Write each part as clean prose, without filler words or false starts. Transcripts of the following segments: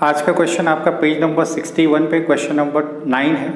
आज का क्वेश्चन आपका पेज नंबर 61 पे क्वेश्चन नंबर 9 है।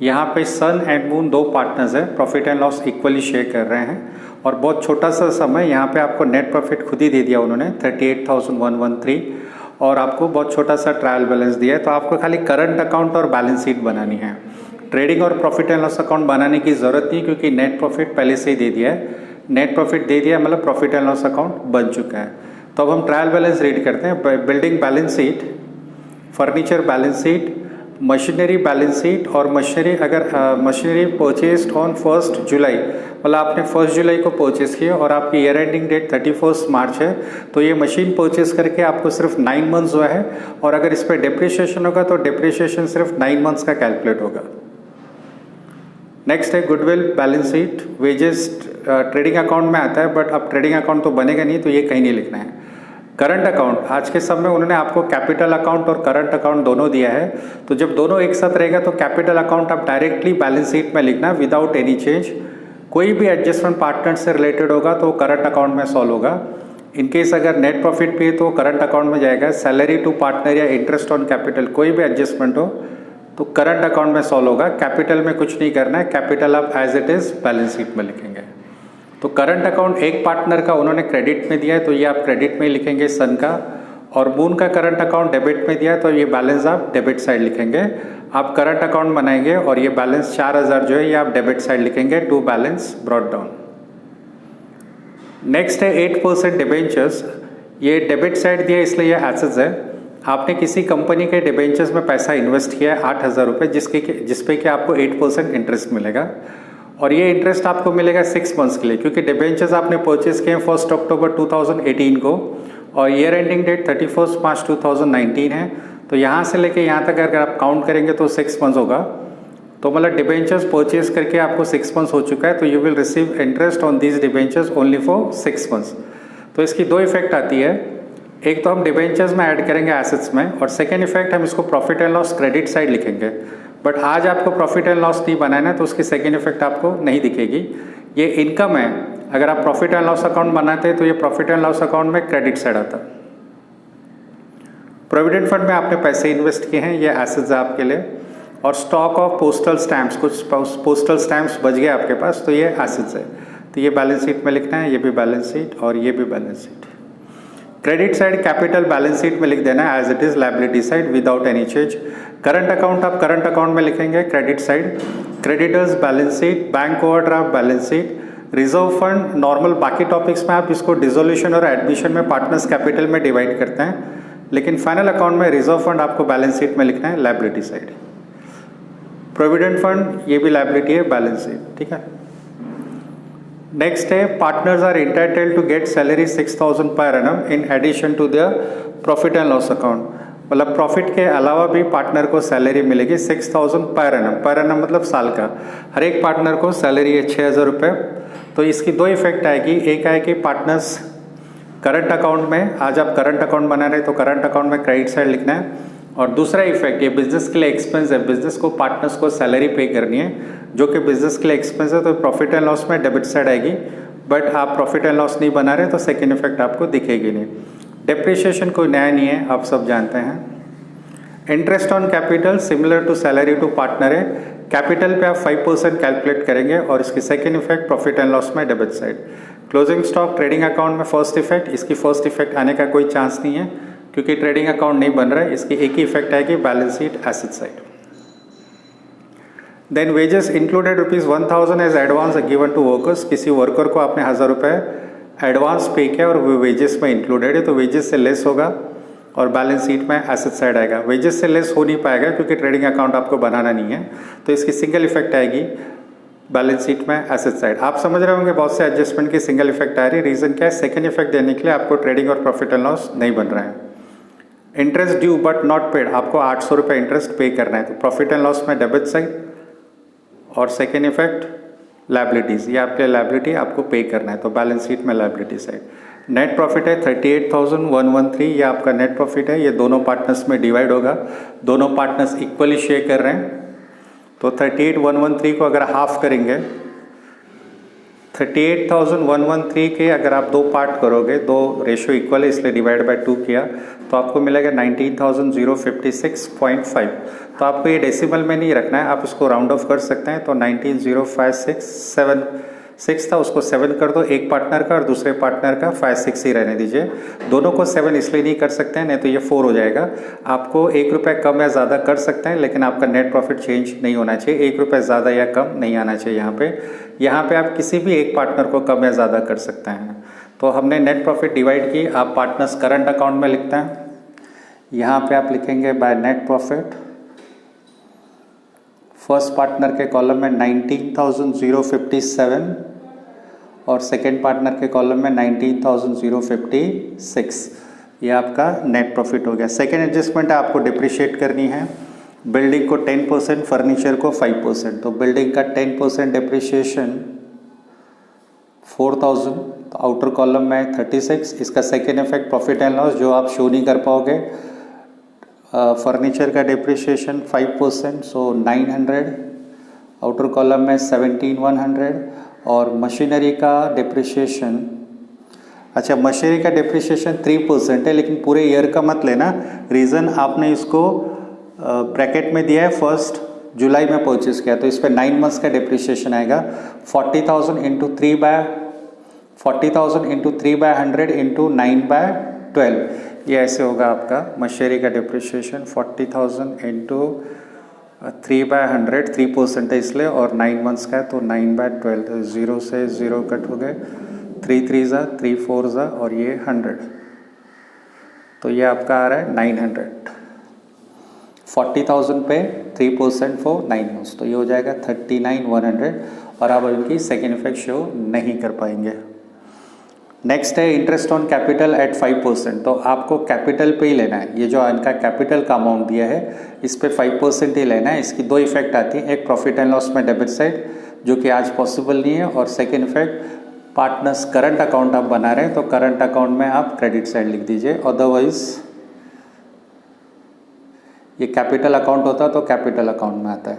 यहाँ पे सन एंड मून दो पार्टनर्स हैं, profit and loss equally share कर रहे हैं और बहुत छोटा सा समय यहाँ पे आपको नेट प्रॉफिट खुद ही दे दिया उन्होंने 38,113 और आपको बहुत छोटा सा ट्रायल बैलेंस दिया है। तो आपको खाली करंट अकाउंट और बैलेंस शीट बनानी है। ट्रेडिंग और प्रॉफिट एंड लॉस अकाउंट बनाने की ज़रूरत नहीं क्योंकि नेट प्रॉफिट पहले से ही दे दिया है। नेट प्रॉफिट दे दिया मतलब प्रॉफिट एंड लॉस अकाउंट बन चुका है। तो अब हम ट्रायल बैलेंस रीड करते हैं। Building balance sheet, furniture balance sheet, machinery balance sheet और मशीनरी अगर मशीनरी परचेस्ड ऑन 1 जुलाई मतलब आपने 1 जुलाई को परचेस किया और आपकी ईयर एंडिंग डेट 31 मार्च है तो ये मशीन परचेस करके आपको सिर्फ 9 मंथ्स हुआ है और अगर इस पर डिप्रिशिएशन होगा तो डिप्रिशिएशन सिर्फ 9 मंथ्स का कैलकुलेट होगा। नेक्स्ट है goodwill balance sheet. Wages trading account में आता है बट अब ट्रेडिंग अकाउंट तो बनेगा नहीं तो ये कहीं नहीं लिखना है। करंट अकाउंट, आज के समय उन्होंने आपको कैपिटल अकाउंट और करंट अकाउंट दोनों दिया है तो जब दोनों एक साथ रहेगा तो कैपिटल अकाउंट आप डायरेक्टली बैलेंस शीट में लिखना विदाउट एनी चेंज। कोई भी एडजस्टमेंट पार्टनर से रिलेटेड होगा तो करंट अकाउंट में सॉल्व होगा। इनकेस अगर नेट प्रॉफिट पे तो करंट अकाउंट में जाएगा। सैलरी टू पार्टनर या इंटरेस्ट ऑन कैपिटल कोई भी एडजस्टमेंट हो तो करंट अकाउंट में सॉल्व होगा। कैपिटल में कुछ नहीं करना है, कैपिटल आप as it is balance sheet में लिखेंगे। तो करंट अकाउंट एक पार्टनर का उन्होंने क्रेडिट में दिया है तो ये आप क्रेडिट में ही लिखेंगे सन का, और मून का करंट अकाउंट डेबिट में दिया है तो ये बैलेंस आप डेबिट साइड लिखेंगे। आप करंट अकाउंट बनाएंगे और ये बैलेंस 4000 जो है ये आप डेबिट साइड लिखेंगे to balance brought down. Next है 8% डिबेंचर्स। ये डेबिट साइड दिया इसलिए ये एसेट्स है। आपने किसी कंपनी के डिबेंचर्स में पैसा इन्वेस्ट किया है 8000 रुपये जिसपे कि आपको 8% इंटरेस्ट मिलेगा और ये इंटरेस्ट आपको मिलेगा 6 मंथ्स के लिए क्योंकि डिबेंचर्स आपने परचेज किए 1 अक्टूबर 2018 को और ईयर एंडिंग डेट 31 मार्च 2019 है। तो यहाँ से लेके यहाँ तक अगर आप काउंट करेंगे तो 6 मंथ्स होगा। तो मतलब डिबेंचर्स परचेज करके आपको 6 मंथ्स हो चुका है तो you will receive interest on these debentures only for 6 months. तो इसकी दो इफेक्ट आती है, एक तो हम डिबेंचर्स में ऐड करेंगे एसेट्स में और सेकेंड इफेक्ट हम इसको profit and loss credit side लिखेंगे। बट आज आपको प्रॉफिट एंड लॉस नहीं बनाना है तो उसकी सेकेंड इफेक्ट आपको नहीं दिखेगी। ये इनकम है, अगर आप प्रॉफिट एंड लॉस अकाउंट बनाते हैं तो ये प्रॉफिट एंड लॉस अकाउंट में क्रेडिट साइड आता है। प्रोविडेंट फंड में आपने पैसे इन्वेस्ट किए हैं, ये एसेट्स है आपके लिए। और स्टॉक ऑफ पोस्टल स्टैम्प्स, कुछ पोस्टल स्टैम्प्स बच गए आपके पास तो ये एसेट्स है। तो ये बैलेंस शीट में लिखना है, ये भी बैलेंस शीट और ये भी balance sheet. Credit side capital balance sheet में लिख देना है as it is liability side without any change. Current account आप करंट अकाउंट में लिखेंगे credit side. Creditors balance sheet, bank overdraft balance sheet, reserve fund normal बाकी topics में आप इसको डिसोल्यूशन और एडमिशन में पार्टनर्स कैपिटल में डिवाइड करते हैं लेकिन फाइनल अकाउंट में रिजर्व फंड आपको बैलेंस शीट में लिखना है लायबिलिटी साइड। प्रोविडेंट फंड ये भी लायबिलिटी है बैलेंस शीट, ठीक है। नेक्स्ट है partners are entitled to get salary 6000 per annum in addition to the profit and loss account. मतलब प्रॉफिट के अलावा भी पार्टनर को सैलरी मिलेगी 6000 पर एनम मतलब साल का। हर एक पार्टनर को सैलरी है 6000 रुपये। तो इसकी दो इफेक्ट आएगी, एक आएगी पार्टनर्स करंट अकाउंट में, आज आप करंट अकाउंट बना रहे तो करंट अकाउंट में क्रेडिट साइड लिखना है। और दूसरा इफेक्ट ये बिजनेस के लिए एक्सपेंस है, बिजनेस को पार्टनर्स को सैलरी पे करनी है जो कि बिजनेस के लिए एक्सपेंस है तो प्रॉफिट एंड लॉस में डेबिट साइड आएगी। बट आप प्रॉफिट एंड लॉस नहीं बना रहे तो सेकेंड इफेक्ट आपको दिखेगी नहीं। डिप्रिशिएशन कोई नया नहीं है, आप सब जानते हैं। Interest on capital similar to salary to partner है। कैपिटल पे आप 5% कैलकुलेट करेंगे और इसकी second effect profit and loss में debit side. Closing stock trading account में फर्स्ट इफेक्ट, इसकी फर्स्ट इफेक्ट आने का कोई चांस नहीं है क्योंकि ट्रेडिंग अकाउंट नहीं बन रहा है। इसकी एक ही इफेक्ट आएगी balance sheet asset side. Then wages included ₹1000 as advance given to workers. किसी वर्कर को आपने 1000 रुपये एडवांस पे किया और वो वेजेस में इंक्लूडेड है तो वेजेस से लेस होगा और बैलेंस शीट में एसेट साइड आएगा। वेजेस से लेस हो नहीं पाएगा क्योंकि ट्रेडिंग अकाउंट आपको बनाना नहीं है तो इसकी सिंगल इफेक्ट आएगी बैलेंस शीट में एसेट साइड। आप समझ रहे होंगे बहुत से एडजस्टमेंट की सिंगल इफेक्ट आ रही है। रीजन क्या है, सेकंड इफेक्ट देने के लिए आपको ट्रेडिंग और प्रॉफिट एंड लॉस नहीं बन रहा है। Interest due but not paid, आपको 800 रुपये इंटरेस्ट पे करना है तो प्रॉफिट एंड लॉस में डेबिट साइड और सेकेंड इफेक्ट लायबिलिटीज, ये आपके लायबिलिटी आपको पे करना है तो बैलेंस शीट में लायबिलिटी साइड। नेट प्रॉफिट है 38,113, ये आपका नेट प्रॉफिट है। ये दोनों पार्टनर्स में डिवाइड होगा, दोनों पार्टनर्स इक्वली शेयर कर रहे हैं तो 38,113 को अगर हाफ करेंगे 38,113 के अगर आप दो पार्ट करोगे, दो रेशियो इक्वल है इसलिए डिवाइड बाय 2 किया तो आपको मिलेगा 19,056.5। तो आपको ये डेसिमल में नहीं रखना है, आप इसको राउंड ऑफ कर सकते हैं। तो 19,056.76 था, उसको 7 कर दो, एक पार्टनर का और दूसरे पार्टनर का 5-6 ही रहने दीजिए। दोनों को 7 इसलिए नहीं कर सकते हैं, नहीं तो ये 4 हो जाएगा। आपको 1 रुपये कम या ज़्यादा कर सकते हैं, लेकिन आपका नेट प्रॉफिट चेंज नहीं होना चाहिए। 1 रुपये ज़्यादा या कम नहीं आना चाहिए यहाँ पे आप किसी भी एक पार्टनर को कम या ज़्यादा कर सकते हैं। तो हमने नेट प्रॉफिट डिवाइड की, आप पार्टनर्स करंट अकाउंट में लिखते हैं। यहाँ पे आप लिखेंगे by net profit, first partner के कॉलम में 19,057 और सेकेंड पार्टनर के कॉलम में 19,056। ये आपका नेट प्रॉफिट हो गया। सेकेंड एडजस्टमेंट है, आपको डिप्रिशिएट करनी है। बिल्डिंग को 10%, फर्नीचर को 5%। तो बिल्डिंग का 10% डिप्रिशिएशन 4,000, तो आउटर कॉलम में 36। इसका second effect profit and loss जो आप शो नहीं कर पाओगे। फर्नीचर का डिप्रिशिएशन 5%, सो 900, आउटर कॉलम में 17,100। और मशीनरी का डिप्रिशिएशन, अच्छा मशीनरी का डिप्रिशिएशन 3% है, लेकिन पूरे ईयर का मत लेना। रीज़न आपने इसको ब्रैकेट में दिया है 1 जुलाई में परचेज किया, तो इस पर 9 मंथ्स का डिप्रिशिएशन आएगा। 40,000 इंटू 3/100 इंटू 9/12, ये ऐसे होगा आपका मशीनरी का डिप्रिशिएशन। 40,000 इंटू 3/100, 3% है इसलिए, और 9 मंथ्स का है तो 9/12, 0 से 0 कट हो गए, 3 3 ज़ा 3 4 ज़ा और ये 100, तो ये आपका आ रहा है 900। 40,000 पे 3% फॉर 9 मंथ्स, तो ये हो जाएगा 39,100। और आप इनकी सेकेंड इफेक्ट शो नहीं कर पाएंगे। नेक्स्ट है इंटरेस्ट ऑन कैपिटल एट 5%। तो आपको कैपिटल पे ही लेना है, ये जो इनका कैपिटल का अमाउंट दिया है इस पे 5% ही लेना है। इसकी दो इफेक्ट आती हैं, एक प्रॉफिट एंड लॉस में डेबिट साइड जो कि आज पॉसिबल नहीं है, और second effect partners current account आप बना रहे हैं तो करंट अकाउंट में आप क्रेडिट साइड लिख दीजिए। अदरवाइज ये कैपिटल अकाउंट होता तो कैपिटल अकाउंट में आता है।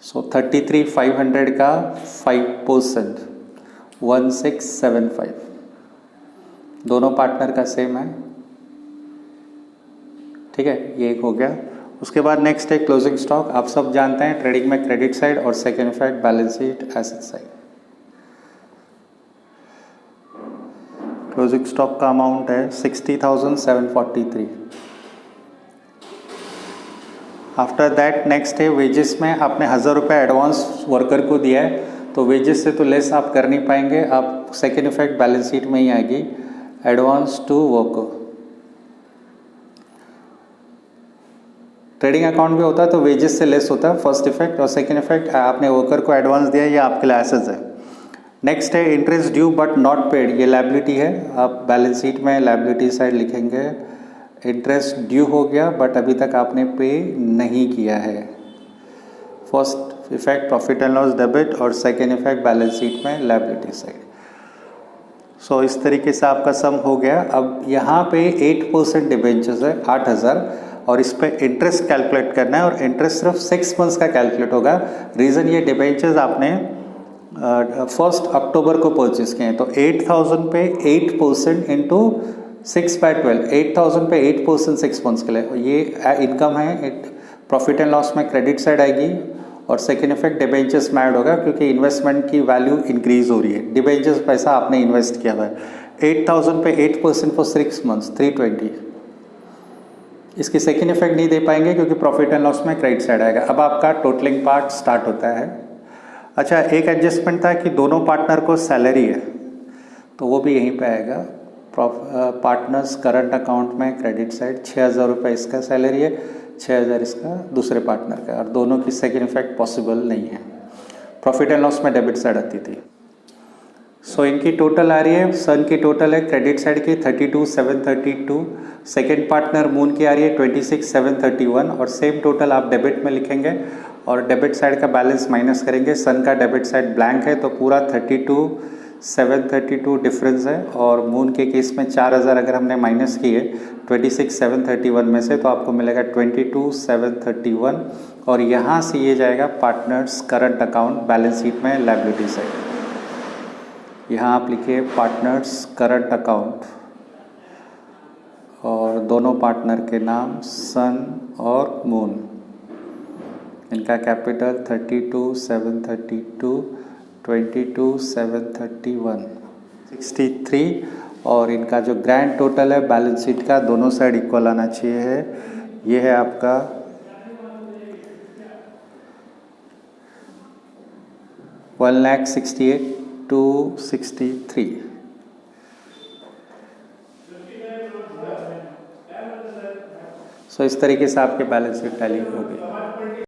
सो 33,500 का 5%, 1675, दोनों पार्टनर का सेम है, ठीक है, ये एक हो गया। उसके बाद नेक्स्ट है क्लोजिंग स्टॉक। आप सब जानते हैं ट्रेडिंग में क्रेडिट साइड और second effect balance sheet asset side. Closing stock का अमाउंट है 60,743। आफ्टर दैट नेक्स्ट है वेजेस में आपने 1,000 रुपये एडवांस वर्कर को दिया है, तो वेजेस से तो लेस आप कर नहीं पाएंगे, आप सेकेंड इफेक्ट बैलेंस शीट में ही आएगी, advance to worker. Trading account में होता है तो वेजेस से लेस होता है फर्स्ट इफेक्ट, और सेकेंड इफेक्ट आपने वर्कर को एडवांस दिया, ये आपके लिए एसेट्स है। नेक्स्ट है interest due but not paid, ये लायबिलिटी है। आप बैलेंस शीट में लायबिलिटी साइड लिखेंगे, इंटरेस्ट ड्यू हो गया बट अभी तक आपने पे नहीं किया है। First effect profit and loss debit, और सेकेंड इफेक्ट बैलेंस शीट में लायबिलिटी साइड। सो इस तरीके से आपका सम हो गया। अब यहाँ पे 8% डिबेंचर्स है 8,000, और इस पर इंटरेस्ट कैलकुलेट करना है, और इंटरेस्ट सिर्फ 6 मंथ्स का कैलकुलेट होगा। रीज़न ये डिबेंचर्स आपने 1 अक्टूबर को परचेज किए हैं, तो 8,000 पे 8% इंटू 6/12, 8,000 पे 8% 6 मंथ्स के लिए, ये इनकम है। प्रॉफिट एंड लॉस में क्रेडिट साइड आएगी, और सेकेंड इफेक्ट डिबेंचर्स में ऐड होगा क्योंकि इन्वेस्टमेंट की वैल्यू इंक्रीज हो रही है। डिबेंचर्स पैसा आपने इन्वेस्ट किया हुआ है। 8,000 पे 8% फॉर 6 मंथ्स 320। इसकी सेकेंड इफेक्ट नहीं दे पाएंगे क्योंकि प्रॉफिट एंड लॉस में क्रेडिट साइड आएगा। अब आपका टोटलिंग पार्ट स्टार्ट होता है। अच्छा, एक एडजस्टमेंट था कि दोनों पार्टनर को सैलरी है, तो वो भी यहीं पे आएगा। पार्टनर्स करंट अकाउंट में क्रेडिट साइड 6,000 रुपये इसका सैलरी है, 6,000 इसका दूसरे पार्टनर का, और दोनों की सेकेंड इफेक्ट पॉसिबल नहीं है। प्रॉफिट एंड लॉस में डेबिट साइड आती थी। सो इनकी टोटल आ रही है, सन की टोटल है क्रेडिट साइड की 32,732, सेकेंड पार्टनर मून की आ रही है 26,731, और सेम टोटल आप डेबिट में लिखेंगे और डेबिट साइड का बैलेंस माइनस करेंगे। सन का डेबिट साइड ब्लैंक है तो पूरा 32 732 डिफरेंस है, और मून के केस में 4000 अगर हमने माइनस किए 26,731 में से तो आपको मिलेगा 22,731, और यहाँ से ये जाएगा partners current account balance sheet में लायबिलिटी साइड। यहाँ आप लिखिए पार्टनर्स करंट अकाउंट और दोनों पार्टनर के नाम सन और मून। इनका कैपिटल 32,732, 22,731, 63, और इनका जो ग्रैंड टोटल है बैलेंस शीट का दोनों साइड इक्वल आना चाहिए है, ये है आपका 1,68,263। सो इस तरीके से आपके बैलेंस शीट टैली हो गई।